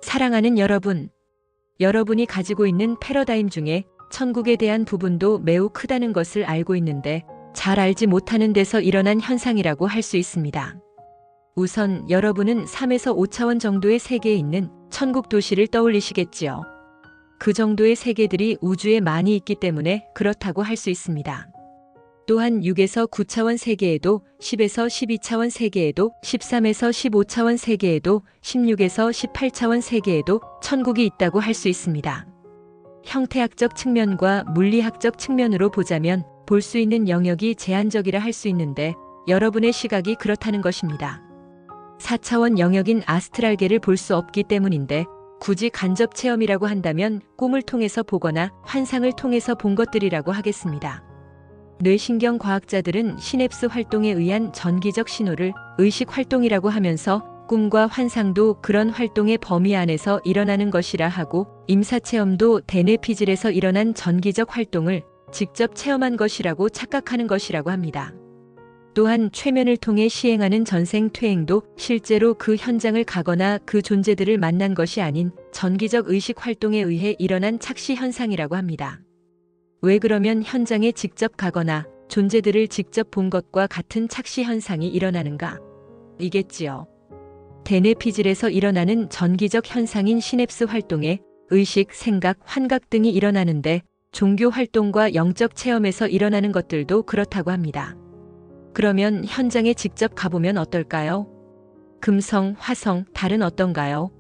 사랑하는 여러분, 여러분이 가지고 있는 패러다임 중에 천국에 대한 부분도 매우 크다는 것을 알고 있는데 잘 알지 못하는 데서 일어난 현상이라고 할 수 있습니다. 우선 여러분은 3에서 5차원 정도의 세계에 있는 천국 도시를 떠올리시겠지요. 그 정도의 세계들이 우주에 많이 있기 때문에 그렇다고 할 수 있습니다. 또한 6에서 9차원 세계에도 10에서 12차원 세계에도 13에서 15차원 세계에도 16에서 18차원 세계에도 천국이 있다고 할 수 있습니다. 형태학적 측면과 물리학적 측면으로 보자면 볼 수 있는 영역이 제한적이라 할 수 있는데 여러분의 시각이 그렇다는 것입니다. 4차원 영역인 아스트랄계를 볼 수 없기 때문인데 굳이 간접 체험이라고 한다면 꿈을 통해서 보거나 환상을 통해서 본 것들이라고 하겠습니다. 뇌신경 과학자들은 시냅스 활동에 의한 전기적 신호를 의식 활동이라고 하면서 꿈과 환상도 그런 활동의 범위 안에서 일어나는 것이라 하고 임사체험도 대뇌피질에서 일어난 전기적 활동을 직접 체험한 것이라고 착각하는 것이라고 합니다. 또한 최면을 통해 시행하는 전생퇴행도 실제로 그 현장을 가거나 그 존재들을 만난 것이 아닌 전기적 의식 활동에 의해 일어난 착시 현상이라고 합니다. 왜 그러면 현장에 직접 가거나 존재들을 직접 본 것과 같은 착시 현상이 일어나는가? 이겠지요. 대뇌피질에서 일어나는 전기적 현상인 시냅스 활동에 의식, 생각, 환각 등이 일어나는데 종교 활동과 영적 체험에서 일어나는 것들도 그렇다고 합니다. 그러면 현장에 직접 가보면 어떨까요? 금성, 화성, 달은 어떤가요?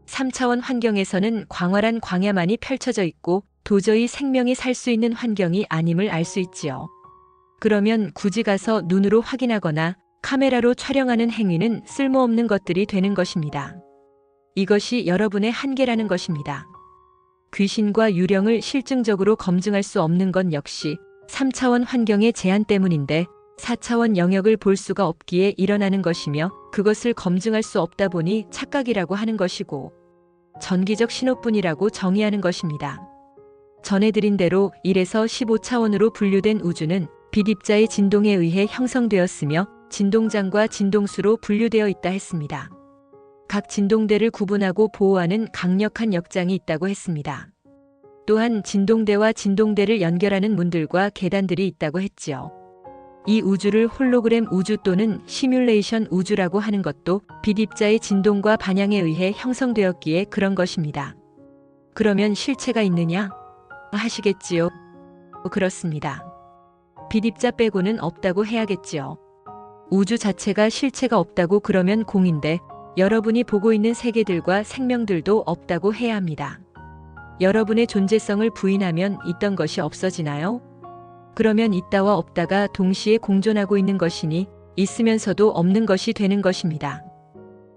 3차원 환경에서는 광활한 광야만이 펼쳐져 있고 도저히 생명이 살 수 있는 환경이 아님을 알 수 있지요. 그러면 굳이 가서 눈으로 확인하거나 카메라로 촬영하는 행위는 쓸모없는 것들이 되는 것입니다. 이것이 여러분의 한계라는 것입니다. 귀신과 유령을 실증적으로 검증할 수 없는 건 역시 3차원 환경의 제한 때문인데 4차원 영역을 볼 수가 없기에 일어나는 것이며 그것을 검증할 수 없다 보니 착각이라고 하는 것이고 전기적 신호뿐이라고 정의하는 것입니다. 전해드린 대로 1에서 15차원으로 분류된 우주는 빛입자의 진동에 의해 형성되었으며 진동장과 진동수로 분류되어 있다 했습니다. 각 진동대를 구분하고 보호하는 강력한 역장이 있다고 했습니다. 또한 진동대와 진동대를 연결하는 문들과 계단들이 있다고 했지요. 이 우주를 홀로그램 우주 또는 시뮬레이션 우주라고 하는 것도 빛입자의 진동과 반향에 의해 형성되었기에 그런 것입니다. 그러면 실체가 있느냐? 하시겠지요. 그렇습니다. 빛입자 빼고는 없다고 해야겠지요. 우주 자체가 실체가 없다고 그러면 공인데 여러분이 보고 있는 세계들과 생명들도 없다고 해야 합니다. 여러분의 존재성을 부인하면 있던 것이 없어지나요? 그러면 있다와 없다가 동시에 공존하고 있는 것이니 있으면서도 없는 것이 되는 것입니다.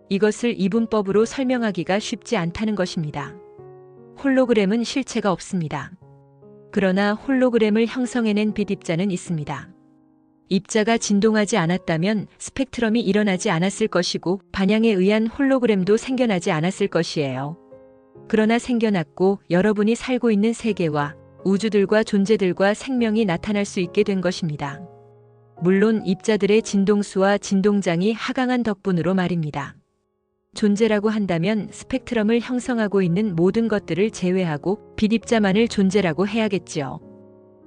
이것을 이분법으로 설명하기가 쉽지 않다는 것입니다. 홀로그램은 실체가 없습니다. 그러나 홀로그램을 형성해낸 빛입자는 있습니다. 입자가 진동하지 않았다면 스펙트럼이 일어나지 않았을 것이고 반향에 의한 홀로그램도 생겨나지 않았을 것이에요. 그러나 생겨났고 여러분이 살고 있는 세계와 우주들과 존재들과 생명이 나타날 수 있게 된 것입니다. 물론 입자들의 진동수와 진동장이 하강한 덕분으로 말입니다. 존재라고 한다면 스펙트럼을 형성하고 있는 모든 것들을 제외하고 빛입자만을 존재라고 해야겠지요.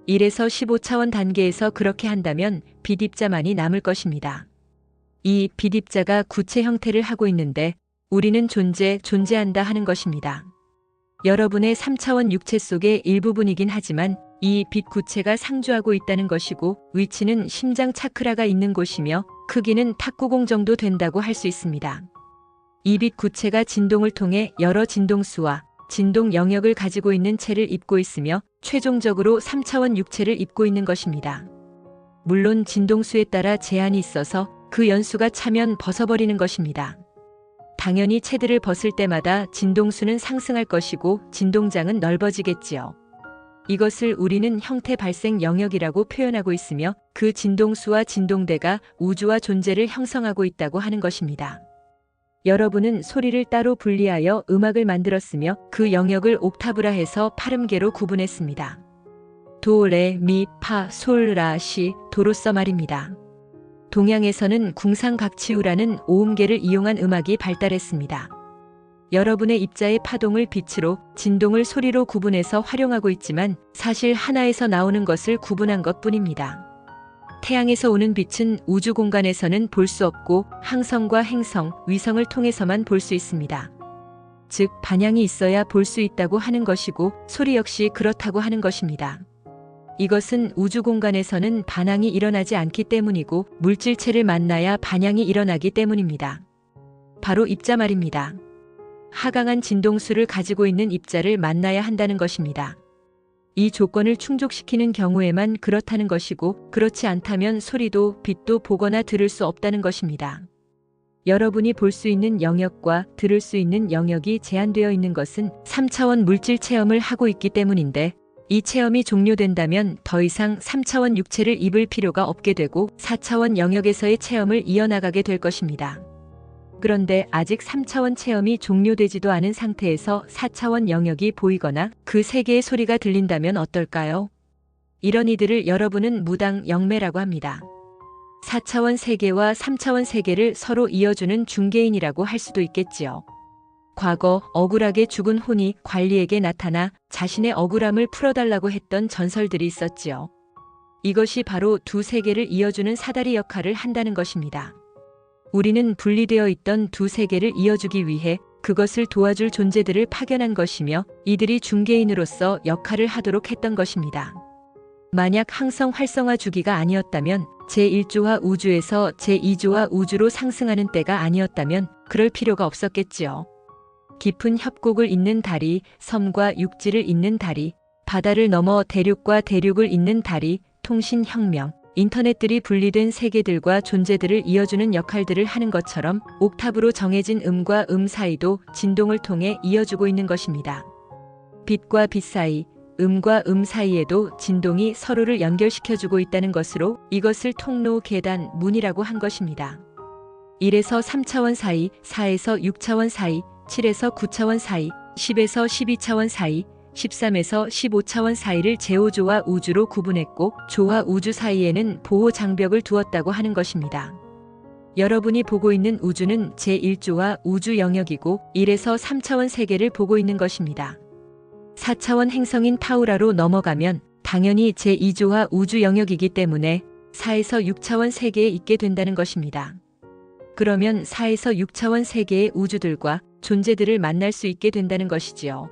1에서 15차원 단계에서 그렇게 한다면 빛입자만이 남을 것입니다. 이 빛입자가 구체 형태를 하고 있는데 우리는 존재한다 하는 것입니다. 여러분의 3차원 육체 속의 일부분이긴 하지만 이 빛 구체가 상주하고 있다는 것이고 위치는 심장 차크라가 있는 곳이며 크기는 탁구공 정도 된다고 할 수 있습니다. 이 빛 구체가 진동을 통해 여러 진동수와 진동 영역을 가지고 있는 체를 입고 있으며 최종적으로 3차원 육체를 입고 있는 것입니다. 물론 진동수에 따라 제한이 있어서 그 연수가 차면 벗어버리는 것입니다. 당연히 체들을 벗을 때마다 진동수는 상승할 것이고 진동장은 넓어지겠지요. 이것을 우리는 형태 발생 영역이라고 표현하고 있으며 그 진동수와 진동대가 우주와 존재를 형성하고 있다고 하는 것입니다. 여러분은 소리를 따로 분리하여 음악을 만들었으며 그 영역을 옥타브라 해서 파름계로 구분했습니다. 도, 레, 미, 파, 솔, 라, 시, 도로서 말입니다. 동양에서는 궁상각치우라는 오음계를 이용한 음악이 발달했습니다. 여러분의 입자의 파동을 빛으로, 진동을 소리로 구분해서 활용하고 있지만 사실 하나에서 나오는 것을 구분한 것뿐입니다. 태양에서 오는 빛은 우주 공간에서는 볼 수 없고 항성과 행성, 위성을 통해서만 볼 수 있습니다. 즉, 반향이 있어야 볼 수 있다고 하는 것이고 소리 역시 그렇다고 하는 것입니다. 이것은 우주 공간에서는 반항이 일어나지 않기 때문이고 물질체를 만나야 반향이 일어나기 때문입니다. 바로 입자 말입니다. 하강한 진동수를 가지고 있는 입자를 만나야 한다는 것입니다. 이 조건을 충족시키는 경우에만 그렇다는 것이고 그렇지 않다면 소리도 빛도 보거나 들을 수 없다는 것입니다. 여러분이 볼 수 있는 영역과 들을 수 있는 영역이 제한되어 있는 것은 3차원 물질 체험을 하고 있기 때문인데 이 체험이 종료된다면 더 이상 3차원 육체를 입을 필요가 없게 되고 4차원 영역에서의 체험을 이어나가게 될 것입니다. 그런데 아직 3차원 체험이 종료되지도 않은 상태에서 4차원 영역이 보이거나 그 세계의 소리가 들린다면 어떨까요? 이런 이들을 여러분은 무당 영매라고 합니다. 4차원 세계와 3차원 세계를 서로 이어주는 중개인이라고 할 수도 있겠지요. 과거 억울하게 죽은 혼이 관리에게 나타나 자신의 억울함을 풀어달라고 했던 전설들이 있었지요. 이것이 바로 두 세계를 이어주는 사다리 역할을 한다는 것입니다. 우리는 분리되어 있던 두 세계를 이어주기 위해 그것을 도와줄 존재들을 파견한 것이며 이들이 중개인으로서 역할을 하도록 했던 것입니다. 만약 항성 활성화 주기가 아니었다면 제1조와 우주에서 제2조와 우주로 상승하는 때가 아니었다면 그럴 필요가 없었겠지요. 깊은 협곡을 잇는 다리, 섬과 육지를 잇는 다리, 바다를 넘어 대륙과 대륙을 잇는 다리, 통신혁명, 인터넷들이 분리된 세계들과 존재들을 이어주는 역할들을 하는 것처럼 옥탑으로 정해진 음과 음 사이도 진동을 통해 이어주고 있는 것입니다. 빛과 빛 사이, 음과 음 사이에도 진동이 서로를 연결시켜주고 있다는 것으로 이것을 통로, 계단, 문이라고 한 것입니다. 1에서 3차원 사이, 4에서 6차원 사이, 7에서 9차원 사이, 10에서 12차원 사이, 13에서 15차원 사이를 제5조와 우주로 구분했고 조와 우주 사이에는 보호 장벽을 두었다고 하는 것입니다. 여러분이 보고 있는 우주는 제1조와 우주 영역이고 1에서 3차원 세계를 보고 있는 것입니다. 4차원 행성인 타우라로 넘어가면 당연히 제2조와 우주 영역이기 때문에 4에서 6차원 세계에 있게 된다는 것입니다. 그러면 4에서 6차원 세계의 우주들과 존재들을 만날 수 있게 된다는 것이지요.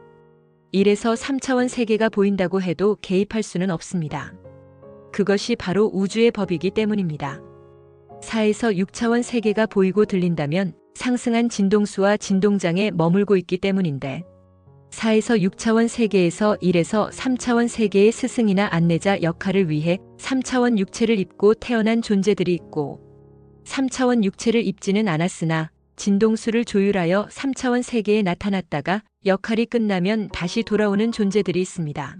1에서 3차원 세계가 보인다고 해도 개입할 수는 없습니다. 그것이 바로 우주의 법이기 때문입니다. 4에서 6차원 세계가 보이고 들린다면 상승한 진동수와 진동장에 머물고 있기 때문인데 4에서 6차원 세계에서 1에서 3차원 세계의 스승이나 안내자 역할을 위해 3차원 육체를 입고 태어난 존재들이 있고 3차원 육체를 입지는 않았으나 진동수를 조율하여 3차원 세계에 나타났다가 역할이 끝나면 다시 돌아오는 존재들이 있습니다.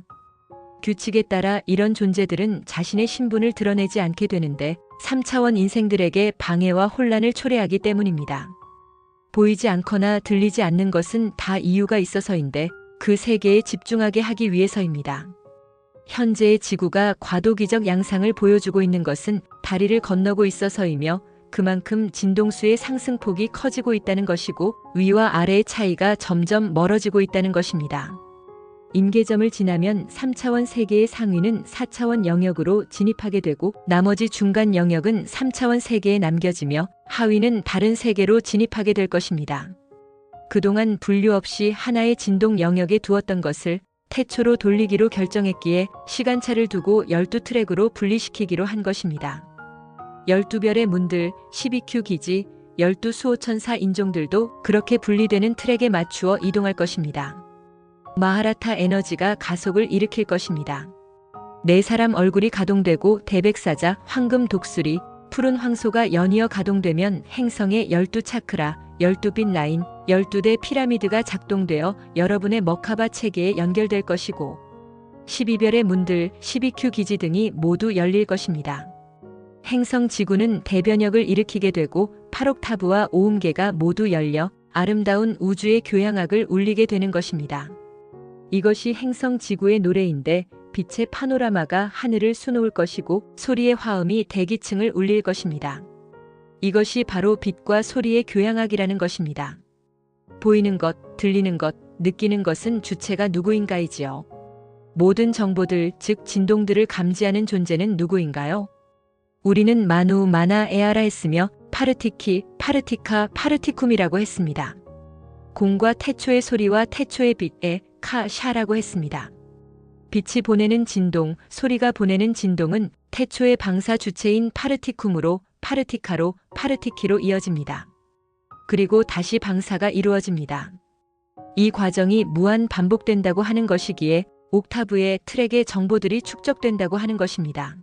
규칙에 따라 이런 존재들은 자신의 신분을 드러내지 않게 되는데 3차원 인생들에게 방해와 혼란을 초래하기 때문입니다. 보이지 않거나 들리지 않는 것은 다 이유가 있어서인데 그 세계에 집중하게 하기 위해서입니다. 현재의 지구가 과도기적 양상을 보여주고 있는 것은 다리를 건너고 있어서이며 그만큼 진동수의 상승폭이 커지고 있다는 것이고 위와 아래의 차이가 점점 멀어지고 있다는 것입니다. 임계점을 지나면 3차원 세계의 상위는 4차원 영역으로 진입하게 되고 나머지 중간 영역은 3차원 세계에 남겨지며 하위는 다른 세계로 진입하게 될 것입니다. 그동안 분류 없이 하나의 진동 영역에 두었던 것을 태초로 돌리기로 결정했기에 시간차를 두고 12트랙으로 분리시키기로 한 것입니다. 12별의 문들, 12Q 기지, 12수호천사 인종들도 그렇게 분리되는 트랙에 맞추어 이동할 것입니다. 마하라타 에너지가 가속을 일으킬 것입니다. 네 사람 얼굴이 가동되고 대백사자, 황금 독수리, 푸른 황소가 연이어 가동되면 행성의 12차크라, 12빛 라인, 12대 피라미드가 작동되어 여러분의 머카바 체계에 연결될 것이고 12별의 문들, 12Q 기지 등이 모두 열릴 것입니다. 행성 지구는 대변혁을 일으키게 되고 8옥타브와 오음계가 모두 열려 아름다운 우주의 교향악을 울리게 되는 것입니다. 이것이 행성 지구의 노래인데 빛의 파노라마가 하늘을 수놓을 것이고 소리의 화음이 대기층을 울릴 것입니다. 이것이 바로 빛과 소리의 교향악이라는 것입니다. 보이는 것, 들리는 것, 느끼는 것은 주체가 누구인가이지요. 모든 정보들, 즉 진동들을 감지하는 존재는 누구인가요? 우리는 마누, 마나, 에아라 했으며 파르티키, 파르티카, 파르티쿰이라고 했습니다. 공과 태초의 소리와 태초의 빛에 카, 샤라고 했습니다. 빛이 보내는 진동, 소리가 보내는 진동은 태초의 방사 주체인 파르티쿰으로 파르티카로 파르티키로 이어집니다. 그리고 다시 방사가 이루어집니다. 이 과정이 무한 반복된다고 하는 것이기에 옥타브의 트랙의 정보들이 축적된다고 하는 것입니다.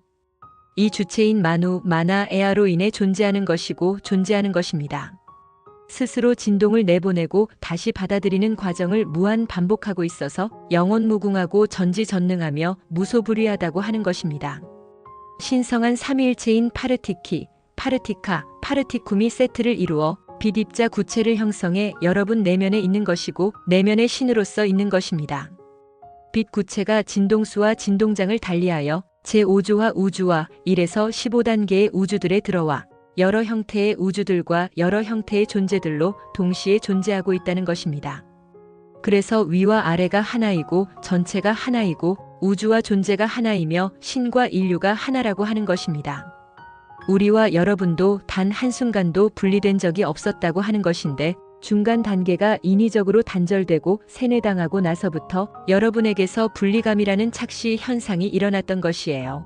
이 주체인 마누, 마나, 에아로 인해 존재하는 것이고 존재하는 것입니다. 스스로 진동을 내보내고 다시 받아들이는 과정을 무한 반복하고 있어서 영원무궁하고 전지전능하며 무소불위하다고 하는 것입니다. 신성한 삼위일체인 파르티키, 파르티카, 파르티쿰이 세트를 이루어 빛 입자 구체를 형성해 여러분 내면에 있는 것이고 내면의 신으로서 있는 것입니다. 빛 구체가 진동수와 진동장을 달리하여 제5조와 우주와 1에서 15단계의 우주들에 들어와 여러 형태의 우주들과 여러 형태의 존재들로 동시에 존재하고 있다는 것입니다. 그래서 위와 아래가 하나이고 전체가 하나이고 우주와 존재가 하나이며 신과 인류가 하나라고 하는 것입니다. 우리와 여러분도 단 한순간도 분리된 적이 없었다고 하는 것인데 중간 단계가 인위적으로 단절되고 세뇌당하고 나서부터 여러분에게서 분리감이라는 착시 현상이 일어났던 것이에요.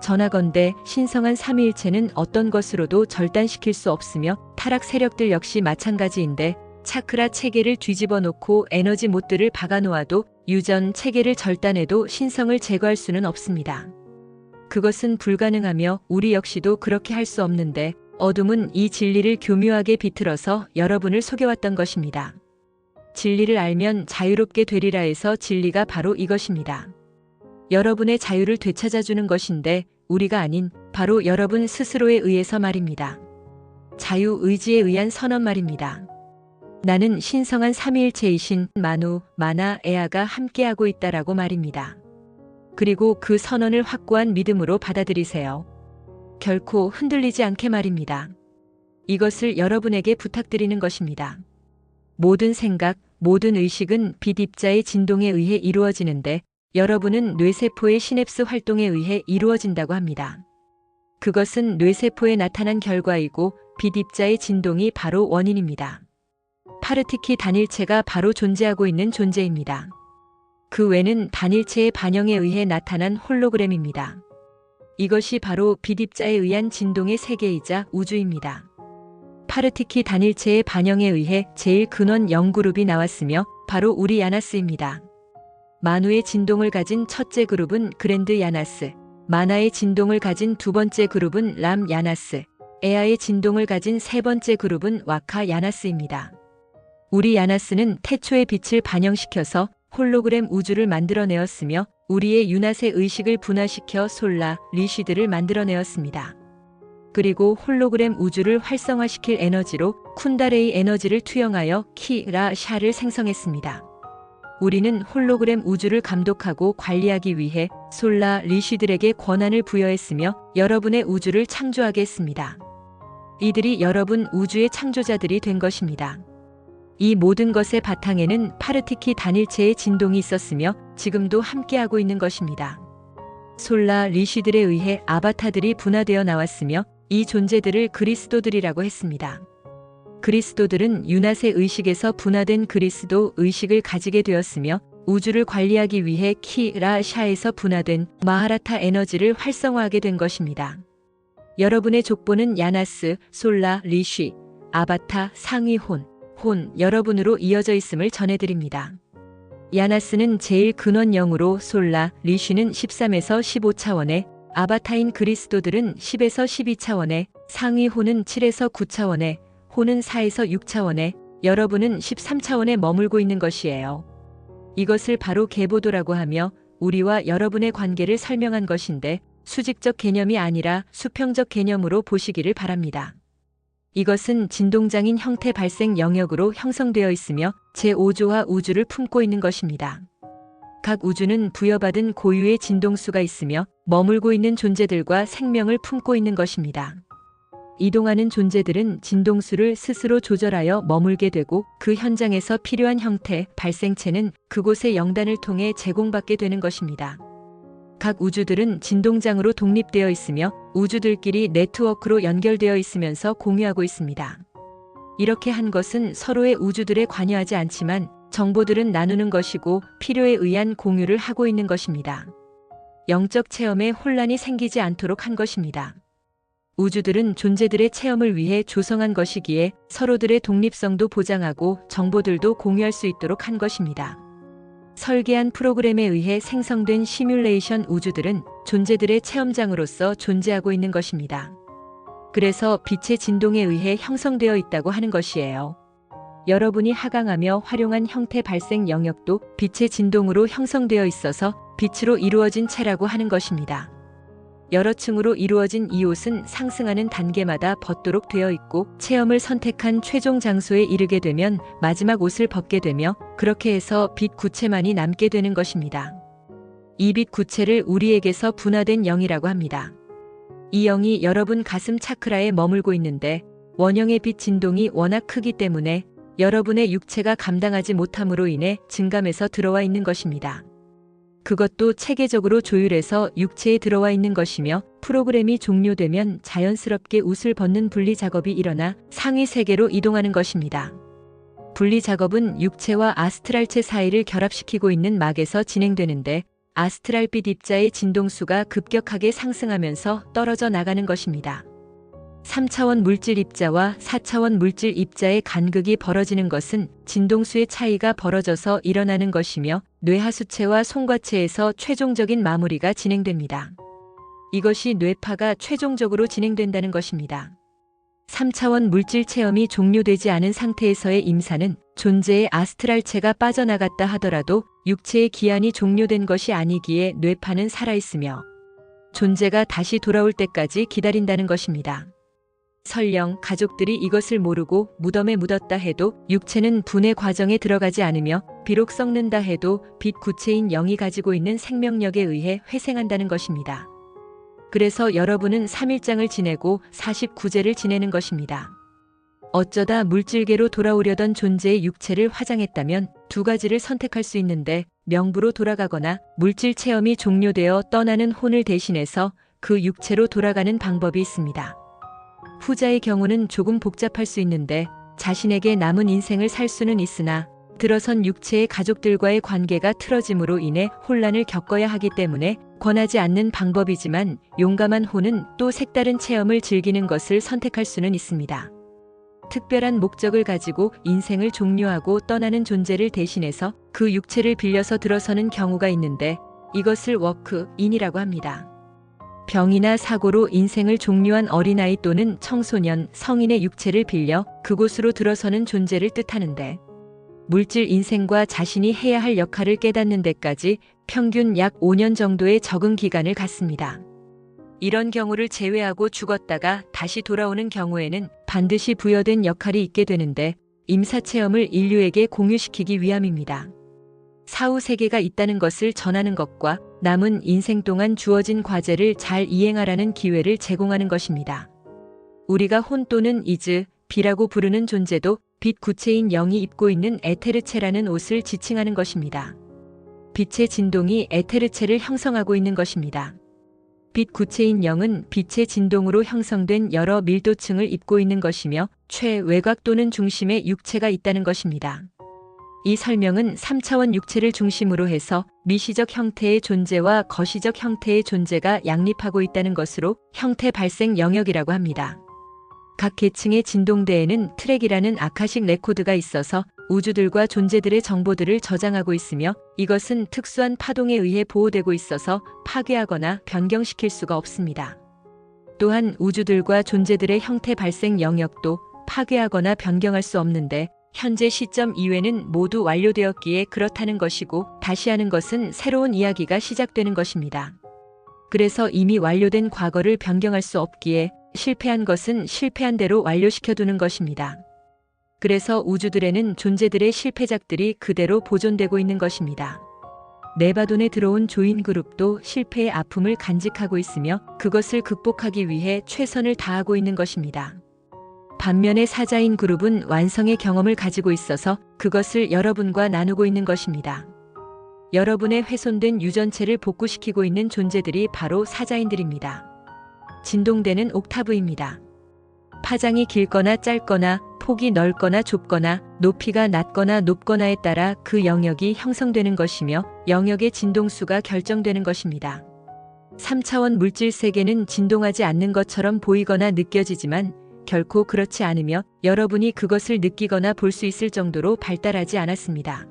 전하건대 신성한 삼위일체는 어떤 것으로도 절단시킬 수 없으며 타락 세력들 역시 마찬가지인데 차크라 체계를 뒤집어 놓고 에너지 못들을 박아 놓아도 유전 체계를 절단해도 신성을 제거할 수는 없습니다. 그것은 불가능하며 우리 역시도 그렇게 할 수 없는데 어둠은 이 진리를 교묘하게 비틀어서 여러분을 속여왔던 것입니다. 진리를 알면 자유롭게 되리라 해서 진리가 바로 이것입니다. 여러분의 자유를 되찾아주는 것인데 우리가 아닌 바로 여러분 스스로에 의해서 말입니다. 자유의지에 의한 선언 말입니다. 나는 신성한 삼위일체이신 마누, 마나, 에아가 함께하고 있다라고 말입니다. 그리고 그 선언을 확고한 믿음으로 받아들이세요. 결코 흔들리지 않게 말입니다. 이것을 여러분에게 부탁드리는 것입니다. 모든 생각, 모든 의식은 빛 입자의 진동에 의해 이루어지는데 여러분은 뇌세포의 시냅스 활동에 의해 이루어진다고 합니다. 그것은 뇌세포에 나타난 결과이고 빛 입자의 진동이 바로 원인입니다. 파르티키 단일체가 바로 존재하고 있는 존재입니다. 그 외는 단일체의 반영에 의해 나타난 홀로그램입니다. 이것이 바로 빛 입자에 의한 진동의 세계이자 우주입니다. 파르티키 단일체의 반영에 의해 제일 근원 0그룹이 나왔으며 바로 우리 야나스입니다. 마누의 진동을 가진 첫째 그룹은 그랜드 야나스, 마나의 진동을 가진 두 번째 그룹은 람 야나스, 에아의 진동을 가진 세 번째 그룹은 와카 야나스입니다. 우리 야나스는 태초의 빛을 반영시켜서 홀로그램 우주를 만들어내었으며 우리의 유낫의 의식을 분화시켜 솔라, 리쉬드를 만들어내었습니다. 그리고 홀로그램 우주를 활성화시킬 에너지로 쿤다레이 에너지를 투영하여 키, 라, 샤를 생성했습니다. 우리는 홀로그램 우주를 감독하고 관리하기 위해 솔라, 리쉬들에게 권한을 부여했으며 여러분의 우주를 창조하게 했습니다. 이들이 여러분 우주의 창조자들이 된 것입니다. 이 모든 것의 바탕에는 파르티키 단일체의 진동이 있었으며 지금도 함께하고 있는 것입니다. 솔라, 리쉬들에 의해 아바타들이 분화되어 나왔으며 이 존재들을 그리스도들이라고 했습니다. 그리스도들은 유낫의 의식에서 분화된 그리스도 의식을 가지게 되었으며 우주를 관리하기 위해 키, 라, 샤에서 분화된 마하라타 에너지를 활성화하게 된 것입니다. 여러분의 족보는 야나스, 솔라, 리쉬, 아바타, 상위 혼, 여러분으로 이어져 있음을 전해드립니다. 야나스는 제일 근원 0으로 솔라, 리쉬는 13에서 15차원에, 아바타인 그리스도들은 10에서 12차원에, 상위 혼은 7에서 9차원에, 혼은 4에서 6차원에, 여러분은 13차원에 머물고 있는 것이에요. 이것을 바로 계보도라고 하며 우리와 여러분의 관계를 설명한 것인데 수직적 개념이 아니라 수평적 개념으로 보시기를 바랍니다. 이것은 진동장인 형태 발생 영역으로 형성되어 있으며 제5조와 우주를 품고 있는 것입니다. 각 우주는 부여받은 고유의 진동수가 있으며 머물고 있는 존재들과 생명을 품고 있는 것입니다. 이동하는 존재들은 진동수를 스스로 조절하여 머물게 되고 그 현장에서 필요한 형태, 발생체는 그곳의 영단을 통해 제공받게 되는 것입니다. 각 우주들은 진동장으로 독립되어 있으며 우주들끼리 네트워크로 연결되어 있으면서 공유하고 있습니다. 이렇게 한 것은 서로의 우주들에 관여하지 않지만 정보들은 나누는 것이고 필요에 의한 공유를 하고 있는 것입니다. 영적 체험에 혼란이 생기지 않도록 한 것입니다. 우주들은 존재들의 체험을 위해 조성한 것이기에 서로들의 독립성도 보장하고 정보들도 공유할 수 있도록 한 것입니다. 설계한 프로그램에 의해 생성된 시뮬레이션 우주들은 존재들의 체험장으로서 존재하고 있는 것입니다. 그래서 빛의 진동에 의해 형성되어 있다고 하는 것이에요. 여러분이 하강하며 활용한 형태 발생 영역도 빛의 진동으로 형성되어 있어서 빛으로 이루어진 체라고 하는 것입니다. 여러 층으로 이루어진 이 옷은 상승하는 단계마다 벗도록 되어 있고 체험을 선택한 최종 장소에 이르게 되면 마지막 옷을 벗게 되며 그렇게 해서 빛 구체만이 남게 되는 것입니다. 이 빛 구체를 우리에게서 분화된 영이라고 합니다. 이 영이 여러분 가슴 차크라에 머물고 있는데 원형의 빛 진동이 워낙 크기 때문에 여러분의 육체가 감당하지 못함으로 인해 증감해서 들어와 있는 것입니다. 그것도 체계적으로 조율해서 육체에 들어와 있는 것이며 프로그램이 종료되면 자연스럽게 옷을 벗는 분리 작업이 일어나 상위 세계로 이동하는 것입니다. 분리 작업은 육체와 아스트랄체 사이를 결합시키고 있는 막에서 진행되는데 아스트랄빛 입자의 진동수가 급격하게 상승하면서 떨어져 나가는 것입니다. 3차원 물질 입자와 4차원 물질 입자의 간극이 벌어지는 것은 진동수의 차이가 벌어져서 일어나는 것이며 뇌하수체와 송과체에서 최종적인 마무리가 진행됩니다. 이것이 뇌파가 최종적으로 진행된다는 것입니다. 3차원 물질 체험이 종료되지 않은 상태에서의 임사는 존재의 아스트랄체가 빠져나갔다 하더라도 육체의 기한이 종료된 것이 아니기에 뇌파는 살아있으며 존재가 다시 돌아올 때까지 기다린다는 것입니다. 설령 가족들이 이것을 모르고 무덤에 묻었다 해도 육체는 분해 과정에 들어가지 않으며 비록 썩는다 해도 빛 구체인 영이 가지고 있는 생명력에 의해 회생한다는 것입니다. 그래서 여러분은 3일장을 지내고 49제를 지내는 것입니다. 어쩌다 물질계로 돌아오려던 존재의 육체를 화장했다면 두 가지를 선택할 수 있는데 명부로 돌아가거나 물질 체험이 종료되어 떠나는 혼을 대신해서 그 육체로 돌아가는 방법이 있습니다. 후자의 경우는 조금 복잡할 수 있는데 자신에게 남은 인생을 살 수는 있으나 들어선 육체의 가족들과의 관계가 틀어짐으로 인해 혼란을 겪어야 하기 때문에 권하지 않는 방법이지만 용감한 혼은 또 색다른 체험을 즐기는 것을 선택할 수는 있습니다. 특별한 목적을 가지고 인생을 종료하고 떠나는 존재를 대신해서 그 육체를 빌려서 들어서는 경우가 있는데 이것을 워크인이라고 합니다. 병이나 사고로 인생을 종료한 어린아이 또는 청소년, 성인의 육체를 빌려 그곳으로 들어서는 존재를 뜻하는데 물질 인생과 자신이 해야 할 역할을 깨닫는 데까지 평균 약 5년 정도의 적응 기간을 갖습니다. 이런 경우를 제외하고 죽었다가 다시 돌아오는 경우에는 반드시 부여된 역할이 있게 되는데 임사체험을 인류에게 공유시키기 위함입니다. 사후 세계가 있다는 것을 전하는 것과 남은 인생 동안 주어진 과제를 잘 이행하라는 기회를 제공하는 것입니다. 우리가 혼 또는 이즈, 비라고 부르는 존재도 빛 구체인 영이 입고 있는 에테르체라는 옷을 지칭하는 것입니다. 빛의 진동이 에테르체를 형성하고 있는 것입니다. 빛 구체인 영은 빛의 진동으로 형성된 여러 밀도층을 입고 있는 것이며 최외곽 또는 중심에 육체가 있다는 것입니다. 이 설명은 3차원 육체를 중심으로 해서 미시적 형태의 존재와 거시적 형태의 존재가 양립하고 있다는 것으로 형태 발생 영역이라고 합니다. 각 계층의 진동대에는 트랙이라는 아카식 레코드가 있어서 우주들과 존재들의 정보들을 저장하고 있으며 이것은 특수한 파동에 의해 보호되고 있어서 파괴하거나 변경시킬 수가 없습니다. 또한 우주들과 존재들의 형태 발생 영역도 파괴하거나 변경할 수 없는데 현재 시점 이외는 모두 완료되었기에 그렇다는 것이고 다시 하는 것은 새로운 이야기가 시작되는 것입니다. 그래서 이미 완료된 과거를 변경할 수 없기에 실패한 것은 실패한 대로 완료시켜두는 것입니다. 그래서 우주들에는 존재들의 실패작들이 그대로 보존되고 있는 것입니다. 네바돈에 들어온 조인 그룹도 실패의 아픔을 간직하고 있으며 그것을 극복하기 위해 최선을 다하고 있는 것입니다. 반면에 사자인 그룹은 완성의 경험을 가지고 있어서 그것을 여러분과 나누고 있는 것입니다. 여러분의 훼손된 유전체를 복구시키고 있는 존재들이 바로 사자인들입니다. 진동되는 옥타브입니다. 파장이 길거나 짧거나 폭이 넓거나 좁거나 높이가 낮거나 높거나에 따라 그 영역이 형성되는 것이며 영역의 진동수가 결정되는 것입니다. 3차원 물질 세계는 진동하지 않는 것처럼 보이거나 느껴지지만 결코 그렇지 않으며 여러분이 그것을 느끼거나 볼 수 있을 정도로 발달하지 않았습니다.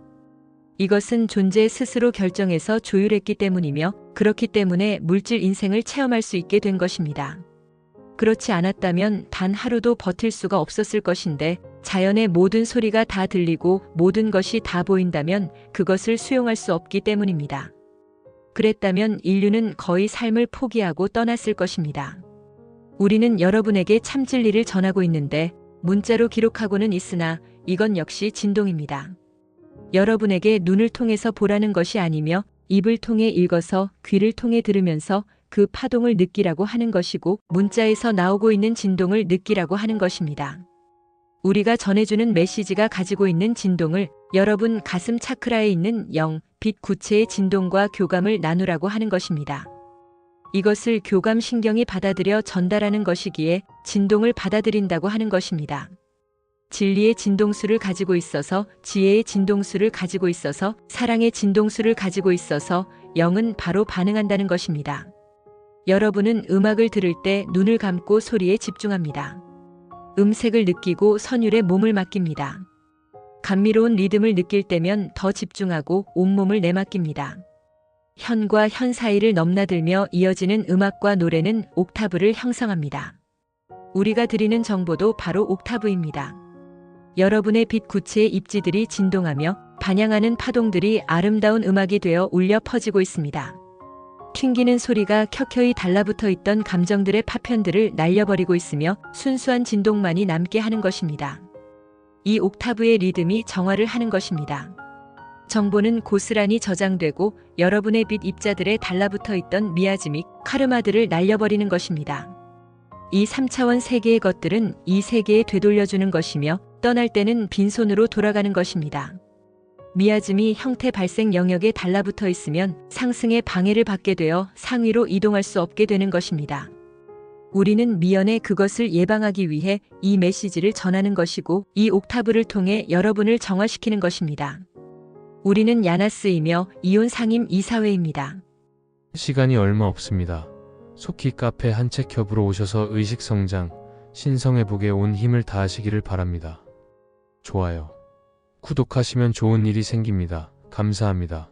이것은 존재 스스로 결정해서 조율했기 때문이며 그렇기 때문에 물질 인생을 체험할 수 있게 된 것입니다. 그렇지 않았다면 단 하루도 버틸 수가 없었을 것인데 자연의 모든 소리가 다 들리고 모든 것이 다 보인다면 그것을 수용할 수 없기 때문입니다. 그랬다면 인류는 거의 삶을 포기하고 떠났을 것입니다. 우리는 여러분에게 참 진리를 전하고 있는데 문자로 기록하고는 있으나 이건 역시 진동입니다. 여러분에게 눈을 통해서 보라는 것이 아니며 입을 통해 읽어서 귀를 통해 들으면서 그 파동을 느끼라고 하는 것이고 문자에서 나오고 있는 진동을 느끼라고 하는 것입니다. 우리가 전해주는 메시지가 가지고 있는 진동을 여러분 가슴 차크라에 있는 영, 빛 구체의 진동과 교감을 나누라고 하는 것입니다. 이것을 교감 신경이 받아들여 전달하는 것이기에 진동을 받아들인다고 하는 것입니다. 진리의 진동수를 가지고 있어서 지혜의 진동수를 가지고 있어서 사랑의 진동수를 가지고 있어서 영은 바로 반응한다는 것입니다. 여러분은 음악을 들을 때 눈을 감고 소리에 집중합니다. 음색을 느끼고 선율에 몸을 맡깁니다. 감미로운 리듬을 느낄 때면 더 집중하고 온몸을 내맡깁니다. 현과 현 사이를 넘나들며 이어지는 음악과 노래는 옥타브를 형성합니다. 우리가 드리는 정보도 바로 옥타브입니다. 여러분의 빛 구체의 입지들이 진동하며 반향하는 파동들이 아름다운 음악이 되어 울려 퍼지고 있습니다. 튕기는 소리가 켜켜이 달라붙어 있던 감정들의 파편들을 날려버리고 있으며 순수한 진동만이 남게 하는 것입니다. 이 옥타브의 리듬이 정화를 하는 것입니다. 정보는 고스란히 저장되고 여러분의 빛 입자들에 달라붙어 있던 미아즈믹, 카르마들을 날려버리는 것입니다. 이 3차원 세계의 것들은 이 세계에 되돌려주는 것이며 떠날 때는 빈손으로 돌아가는 것입니다. 미아즘이 형태 발생 영역에 달라붙어 있으면 상승의 방해를 받게 되어 상위로 이동할 수 없게 되는 것입니다. 우리는 미연에 그것을 예방하기 위해 이 메시지를 전하는 것이고 이 옥타브를 통해 여러분을 정화시키는 것입니다. 우리는 야나스이며 이온 상임 이사회입니다. 시간이 얼마 없습니다. 속히 카페 한 책 겹으로 오셔서 의식성장, 신성회복에 온 힘을 다하시기를 바랍니다. 좋아요. 구독하시면 좋은 일이 생깁니다. 감사합니다.